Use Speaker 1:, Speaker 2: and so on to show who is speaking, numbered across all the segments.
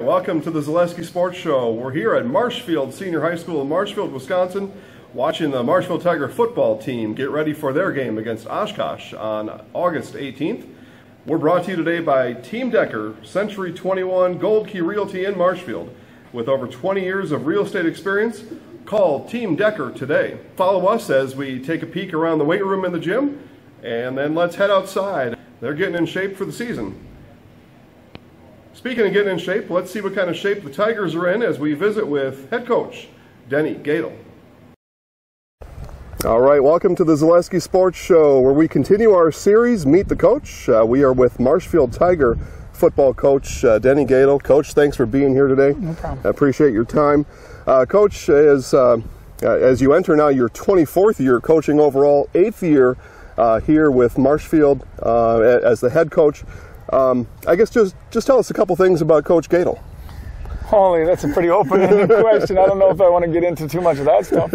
Speaker 1: Welcome to the Zaleski Sports Show. We're here at Marshfield Senior High School in Marshfield, Wisconsin, watching the Marshfield Tiger football team get ready for their game against Oshkosh on August 18th. We're brought to you today by Team Decker, Century 21 Gold Key Realty in Marshfield. With over 20 years of real estate experience, call Team Decker today. Follow us as we take a peek around the weight room and the gym, and then let's head outside. They're getting in shape for the season. Speaking of getting in shape, let's see what kind of shape the Tigers are in as we visit with head coach Denny Goettl. All right, welcome to the Zaleski Sports Show, where we continue our series, Meet the Coach. We are with Marshfield Tiger football coach Denny Goettl. Coach, thanks for being here today.
Speaker 2: No problem.
Speaker 1: I appreciate your time. Coach, as you enter now your 24th year coaching overall, 8th year here with Marshfield as the head coach, I guess just tell us a couple things about Coach Goettl.
Speaker 2: Holy, that's a pretty open-ended question. I don't know if I want to get into too much of that stuff.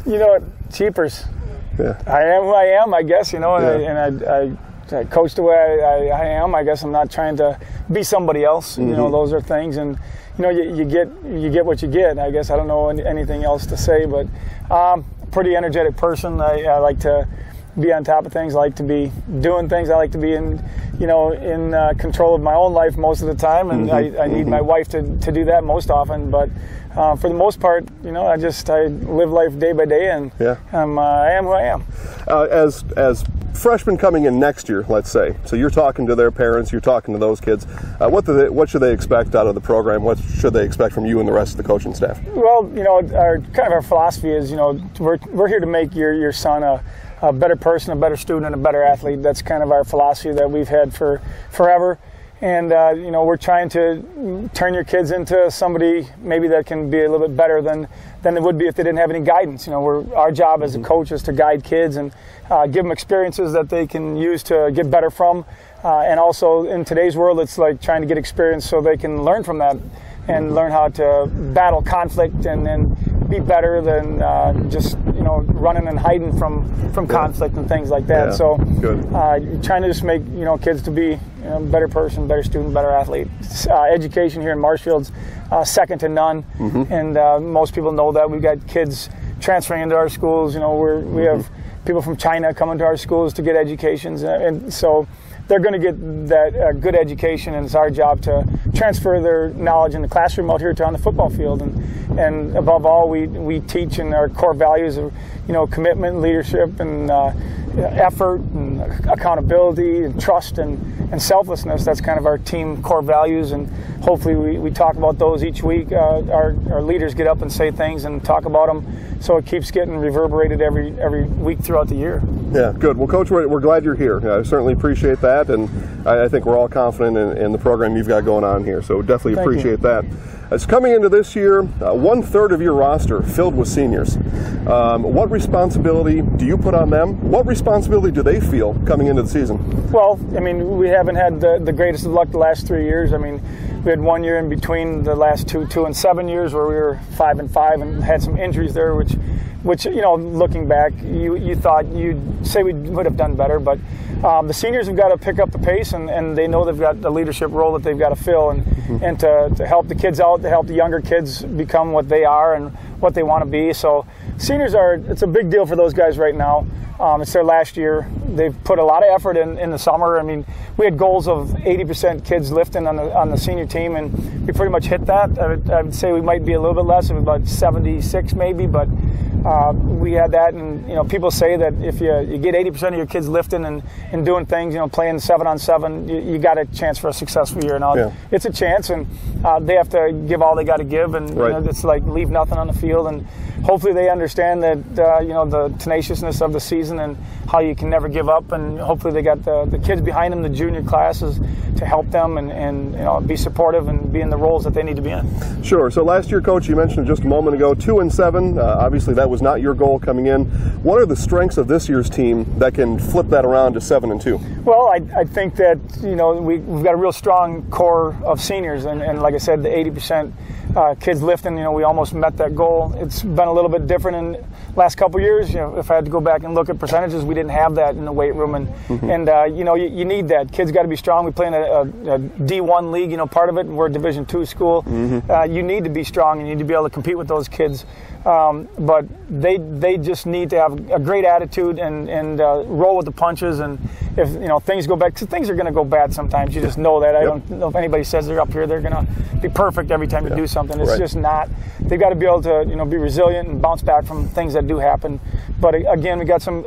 Speaker 2: You know what, cheapers. Yeah. I am who I am, I guess, you know, and I coach the way I am. I guess I'm not trying to be somebody else. You know, those are things, and you know, you get what you get. I guess I don't know anything else to say, but pretty energetic person. I like to be on top of things. I like to be doing things. I like to be in control of my own life most of the time, and I need my wife to do that most often. But for the most part, you know, I live life day by day, and I am who I am.
Speaker 1: As freshmen coming in next year, let's say, so you're talking to their parents, you're talking to those kids. What should they expect out of the program? What should they expect from you and the rest of the coaching staff?
Speaker 2: Well, you know, our philosophy is, you know, we're here to make your son a better person, a better student, and a better athlete. That's kind of our philosophy that we've had for forever. And, you know, we're trying to turn your kids into somebody maybe that can be a little bit better than they would be if they didn't have any guidance. You know, our job as a coach is to guide kids and give them experiences that they can use to get better from. And also in today's world, it's like trying to get experience so they can learn from that and learn how to battle conflict and then be better than just, you know, running and hiding from conflict and things like that. So trying to just make, you know, kids to be a better person, better student, better athlete. Education here in Marshfield's second to none, and most people know that. We've got kids transferring into our schools. You know, we have people from China coming to our schools to get educations, and so they're going to get that good education, and it's our job to transfer their knowledge in the classroom out here to on the football field. And above all, we teach in our core values of, you know, commitment, leadership, and effort, and accountability, and trust, and selflessness. That's kind of our team core values, and hopefully we talk about those each week. Our leaders get up and say things and talk about them, so it keeps getting reverberated every week throughout the year. Yeah, good. Well, Coach, we're glad you're here. I certainly appreciate that, and I think we're all confident in the program you've got going on here, so definitely appreciate that. As coming into this year, 1/3 of your roster filled with seniors. What responsibility do you put on them? What responsibility do they feel coming into the season? Well, I mean, we haven't had the greatest of luck the last 3 years. I mean, we had 1 year in between the last 2 and 7 years where we were 5-5 and had some injuries there, which you know, looking back, you thought you'd say we would have done better, but the seniors have got to pick up the pace, and they know they've got the leadership role that they've got to fill, and to help the kids out, to help the younger kids become what they are and what they want to be. So seniors it's a big deal for those guys right now. It's their last year. They've put a lot of effort in the summer. I mean, we had goals of 80% kids lifting on the senior team, and we pretty much hit that. I would say we might be a little bit less, of about 76 maybe, but we had that. And you know, people say that if you get 80% of your kids lifting and doing things, you know, playing 7-on-7, you got a chance for a successful year. Now it's a chance, and they have to give all they got to give, and you know, it's like leave nothing on the field. And hopefully they understand that you know, the tenaciousness of the season and how you can never give up, and hopefully they got the kids behind them, the junior classes, to help them and you know, be supportive and be in the roles that they need to be in. Sure. So last year, Coach, you mentioned just a moment ago, 2-7. Obviously that was not your goal coming in. What are the strengths of this year's team that can flip that around to 7-2? Well, I think that, you know, we've got a real strong core of seniors, and like I said, the 80% kids lifting. We almost met that goal. It's been a little bit different in the last couple of years. If I had to go back and look at percentages, we didn't have that in the weight room, and you need that. Kids got to be strong. We play in a D1 league, part of it, and we're a Division II school. You need to be strong, and you need to be able to compete with those kids. But they just need to have a great attitude and roll with the punches. And if things go bad, 'cause things are going to go bad sometimes. You just know that. I don't know if anybody says they're up here, they're going to be perfect every time you do something. It's just not. They've got to be able to be resilient and bounce back from things that do happen. But again, we got some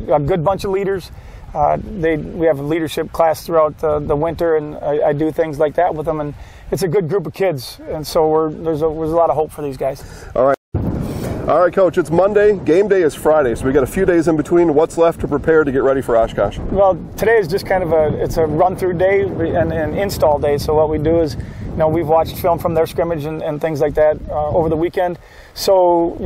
Speaker 2: a good bunch of leaders. We have a leadership class throughout the winter, and I do things like that with them, and it's a good group of kids, and so there's a lot of hope for these guys.
Speaker 1: All right, Coach, it's Monday. Game day is Friday, so we got a few days in between. What's left to prepare to get ready for Oshkosh?
Speaker 2: Well, today is just kind of it's a run-through day and an install day. So what we do is, we've watched film from their scrimmage and things like that over the weekend. So,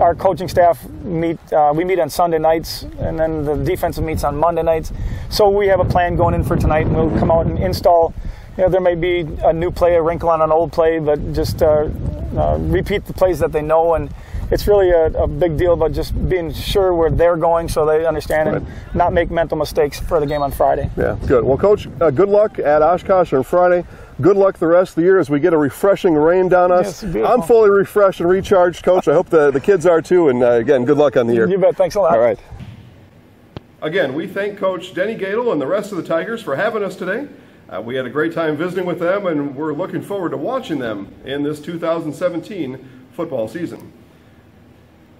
Speaker 2: our coaching staff we meet on Sunday nights, and then the defensive meets on Monday nights. So we have a plan going in for tonight, and we'll come out and install. There may be a new play, a wrinkle on an old play, but just repeat the plays that they know. And it's really a big deal about just being sure where they're going so they understand and not make mental mistakes for the game on Friday. Yeah,
Speaker 1: good. Well, Coach, good luck at Oshkosh on Friday. Good luck the rest of the year as we get a refreshing rain down us.
Speaker 2: Yes,
Speaker 1: I'm fully refreshed and recharged, Coach. I hope the kids are too. And again, good luck on the year.
Speaker 2: You bet. Thanks a lot.
Speaker 1: All right. Again, we thank Coach Denny Goettl and the rest of the Tigers for having us today. We had a great time visiting with them, and we're looking forward to watching them in this 2017 football season.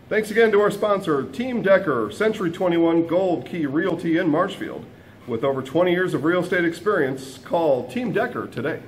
Speaker 1: Thanks again to our sponsor, Team Decker, Century 21 Gold Key Realty in Marshfield. With over 20 years of real estate experience, call Team Decker today.